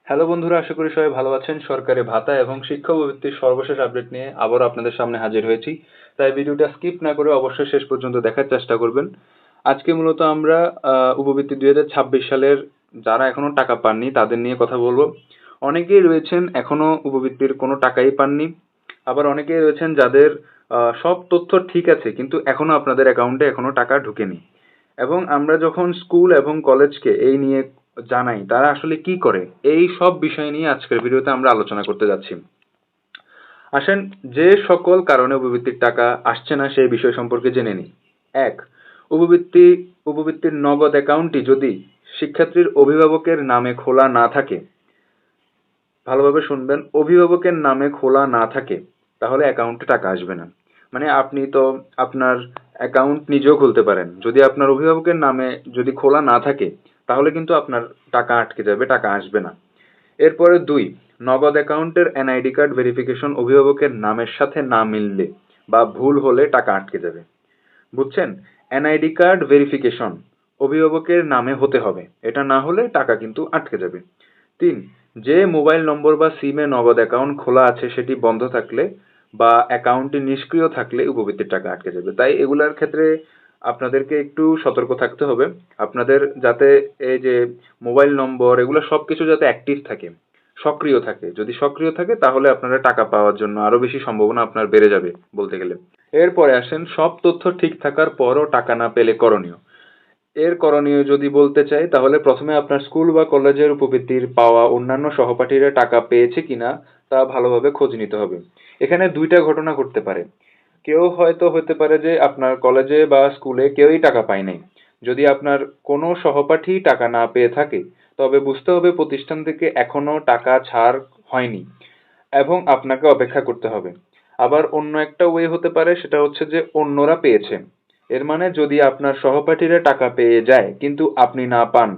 Hello বন্ধুরা, আশা করি সবাই ভালো আছেন। সরকারি ভাতা এবং শিক্ষা উপবৃত্তির সর্বশেষ আপডেট নিয়ে আবারও আপনাদের সামনে হাজির হয়েছি। তাই ভিডিওটা স্কিপ না করে অবশ্যই শেষ পর্যন্ত দেখার চেষ্টা করবেন। আজকে মূলত আমরা উপবৃত্তি 2026 সালের যারা এখনো টাকা পাননি তাদের নিয়ে কথা বলবো। অনেকেই রয়েছেন এখনো উপবৃত্তির কোনো টাকাই পাননি, আবার অনেকেই রয়েছেন যাদের সব তথ্য ঠিক আছে কিন্তু এখনো আপনাদের অ্যাকাউন্টে এখনো টাকা ঢোকেনি। এবং আমরা যখন স্কুল এবং কলেজকে এই নিয়ে জানাই তারা আসলে কি করে, এই সব বিষয় নিয়ে আজকের ভিডিওতে আমরা আলোচনা করতে যাচ্ছি। আসেন, যে সকল কারণে উপবৃত্তির টাকা আসছে না সেই বিষয় সম্পর্কে জেনে নিই। এক, উপবৃত্তি উপবৃত্তির নগদ অ্যাকাউন্টটি যদি শিক্ষার্থীর অভিভাবকের নামে খোলা না থাকে, ভালোভাবে শুনবেন, অভিভাবকের নামে খোলা না থাকে তাহলে অ্যাকাউন্টে টাকা আসবে না। মানে আপনি তো আপনার অ্যাকাউন্ট নিজেও খুলতে পারেন, যদি আপনার অভিভাবকের নামে যদি খোলা না থাকে তাহলে কিন্তু আপনার টাকা আটকে যাবে, টাকা আসবে না। এরপরে দুই, নগদ অ্যাকাউন্টের এনআইডি কার্ড ভেরিফিকেশন অভিভাবকের নামের সাথে না মিললে বা ভুল হলে টাকা আটকে যাবে। বুঝছেন? এনআইডি কার্ড ভেরিফিকেশন অভিভাবকের নামে হতে হবে, এটা না হলে টাকা কিন্তু আটকে যাবে। তিন, যে মোবাইল নম্বর বা সিমে নগদ অ্যাকাউন্ট খোলা আছে সেটি বন্ধ থাকলে বা অ্যাকাউন্টটি নিষ্ক্রিয় থাকলে উপবৃত্তির টাকা আটকে যাবে। তাই এগুলার ক্ষেত্রে আপনাদেরকে একটু সতর্ক থাকতে হবে। আপনাদের যাতে এই যে মোবাইল নম্বর এগুলো সবকিছু যাতে অ্যাক্টিভ থাকে, সক্রিয় থাকে। যদি সক্রিয় থাকে তাহলে আপনারা টাকা পাওয়ার জন্য আরো বেশি সম্ভাবনা আপনার বেড়ে যাবে বলতে গেলে। এরপরে আসেন, সব তথ্য ঠিক থাকার পরও টাকা না পেলে করণীয়। এর করণীয় যদি বলতে চাই তাহলে প্রথমে আপনার স্কুল বা কলেজের উপবৃত্তির পাওয়া অন্যান্য সহপাঠীরা টাকা পেয়েছে কিনা তা ভালোভাবে খোঁজ নিতে হবে। এখানে দুইটা ঘটনা ঘটতে পারে। কেউ হয়তো হতে পারে যে আপনার কলেজে বা স্কুলে কেউই টাকা পায় নাই। যদি আপনার কোনো সহপাঠী টাকা না পেয়ে থাকে তবে বুঝতে হবে প্রতিষ্ঠান থেকে এখনো টাকা ছাড় হয়নি এবং আপনাকে অপেক্ষা করতে হবে। আবার অন্য একটা ওয়ে হতে পারে, সেটা হচ্ছে যে অন্যরা পেয়েছে। এর মানে যদি আপনার সহপাঠীরা টাকা পেয়ে যায় কিন্তু আপনি না পান,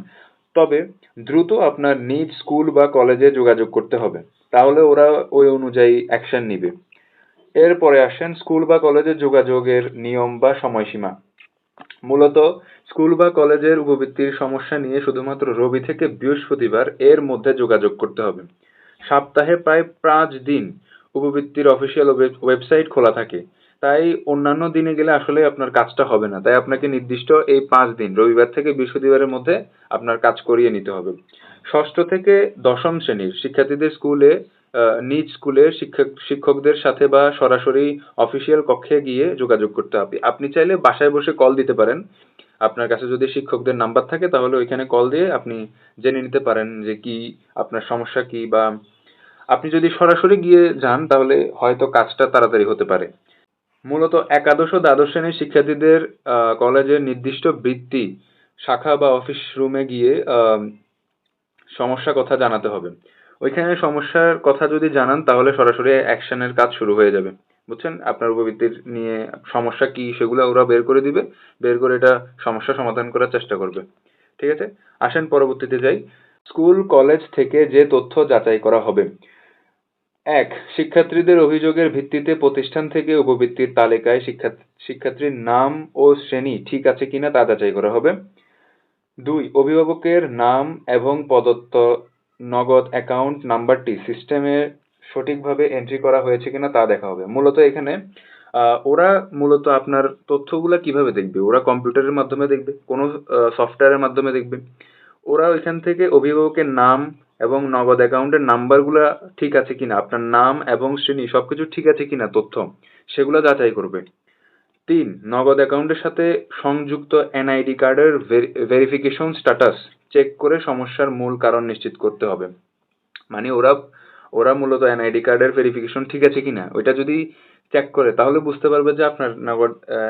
তবে দ্রুত আপনার নিজ স্কুল বা কলেজে যোগাযোগ করতে হবে, তাহলে ওরা ওই অনুযায়ী অ্যাকশন নিবে। এরপরে আসেন স্কুল বা কলেজে যোগাযোগের নিয়ম বা সময়সীমা। মূলত স্কুল বা কলেজের উপবৃত্তির সমস্যা নিয়ে শুধুমাত্র রবি থেকে বৃহস্পতিবার এর মধ্যে যোগাযোগ করতে হবে। সপ্তাহে প্রায় 5 দিন উপবৃত্তির অফিসিয়াল ওয়েবসাইট খোলা থাকে। তাই অন্যান্য দিনে গেলে আসলে আপনার কাজটা হবে না। তাই আপনাকে নির্দিষ্ট এই 5 দিন, রবিবার থেকে বৃহস্পতিবারের মধ্যে আপনার কাজ করিয়ে নিতে হবে। ষষ্ঠ থেকে দশম শ্রেণীর শিক্ষার্থীদের স্কুলে নিজ স্কুলের শিক্ষকদের সাথে বা সরাসরি অফিসিয়াল কক্ষে গিয়ে যোগাযোগ করতে হবে। আপনি চাইলে বাসায় বসে কল দিতে পারেন। আপনার কাছে যদি শিক্ষকদের নাম্বার থাকে তাহলে ওইখানে কল দিয়ে আপনি জেনে নিতে পারেন যে কি আপনার সমস্যা কি, বা আপনি যদি সরাসরি গিয়ে যান তাহলে হয়তো কাজটা তাড়াতাড়ি হতে পারে। মূলত একাদশ ও দ্বাদশ শ্রেণীর শিক্ষার্থীদের কলেজের নির্দিষ্ট বৃত্তি শাখা বা অফিস রুমে গিয়ে সমস্যার কথা জানাতে হবে। ওইখানে সমস্যার কথা যদি জানান তাহলে সরাসরি অ্যাকশনের কাজ শুরু হয়ে যাবে। বুঝছেন? আপনার উপবৃত্তির নিয়ে সমস্যা কি সেগুলো ওরা বের করে দিবে। বের করে এটা সমস্যা সমাধান করার চেষ্টা করবে। ঠিক আছে? আসেন পরবর্তীতে যাই। স্কুল কলেজ থেকে যে তথ্য যাচাই করা হবে। এক, শিক্ষার্থীদের অভিযোগের ভিত্তিতে প্রতিষ্ঠান থেকে উপবৃত্তির তালিকায় শিক্ষার্থীর নাম ও শ্রেণী ঠিক আছে কিনা তা যাচাই করা হবে। দুই, অভিভাবকের নাম এবং প্রদত্ত নগদ অ্যাকাউন্ট নাম্বারটি সিস্টেমে সঠিকভাবে এন্ট্রি করা হয়েছে কিনা তা দেখা হবে। মূলত এখানে ওরা মূলত আপনার তথ্যগুলা কিভাবে দেখবে? ওরা কম্পিউটারের মাধ্যমে দেখবে, কোনো সফটওয়্যারের মাধ্যমে দেখবে। ওরা ওইখান থেকে অভিভাবকের নাম এবং নগদ অ্যাকাউন্টের নাম্বারগুলা ঠিক আছে কিনা, আপনার নাম এবং শ্রেণী সবকিছু ঠিক আছে কিনা তথ্য, সেগুলো যাচাই করবে। তিন, নগদ অ্যাকাউন্টের সাথে সংযুক্ত এনআইডি কার্ডের ভেরিফিকেশন স্ট্যাটাস চেক করে সমস্যার মূল কারণ নিশ্চিত করতে হবে। মানে ওরা ওরা মূলত এনআইডি কার্ডের ভেরিফিকেশন ঠিক আছে কিনা ওইটা যদি চেক করে তাহলে বুঝতে পারবে যে আপনার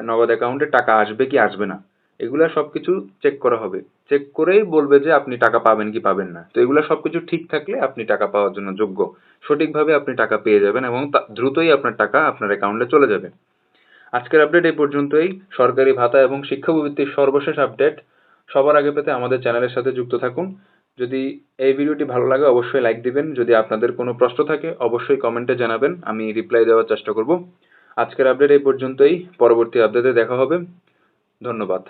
নগদ অ্যাকাউন্টে টাকা আসবে কি আসবে না। এগুলা সবকিছু চেক করা হবে। চেক করেই বলবে যে আপনি টাকা পাবেন কি পাবেন না। তো এগুলা সবকিছু ঠিক থাকলে আপনি টাকা পাওয়ার জন্য যোগ্য। সঠিকভাবে আপনি টাকা পেয়ে যাবেন এবং দ্রুতই আপনার টাকা আপনার অ্যাকাউন্টে চলে যাবে। আজকের আপডেট এই পর্যন্তই। সরকারি ভাতা এবং শিক্ষাবৃত্তির সর্বশেষ আপডেট সবার আগে পেতে আমাদের চ্যানেলের সাথে যুক্ত থাকুন। যদি এই ভিডিওটি ভালো লাগে অবশ্যই লাইক দিবেন। যদি আপনাদের কোনো প্রশ্ন থাকে অবশ্যই কমেন্টে জানাবেন, আমি রিপ্লাই দেওয়ার চেষ্টা করব। আজকের আপডেট এই পর্যন্তই। পরবর্তী আপডেটে দেখা হবে। ধন্যবাদ।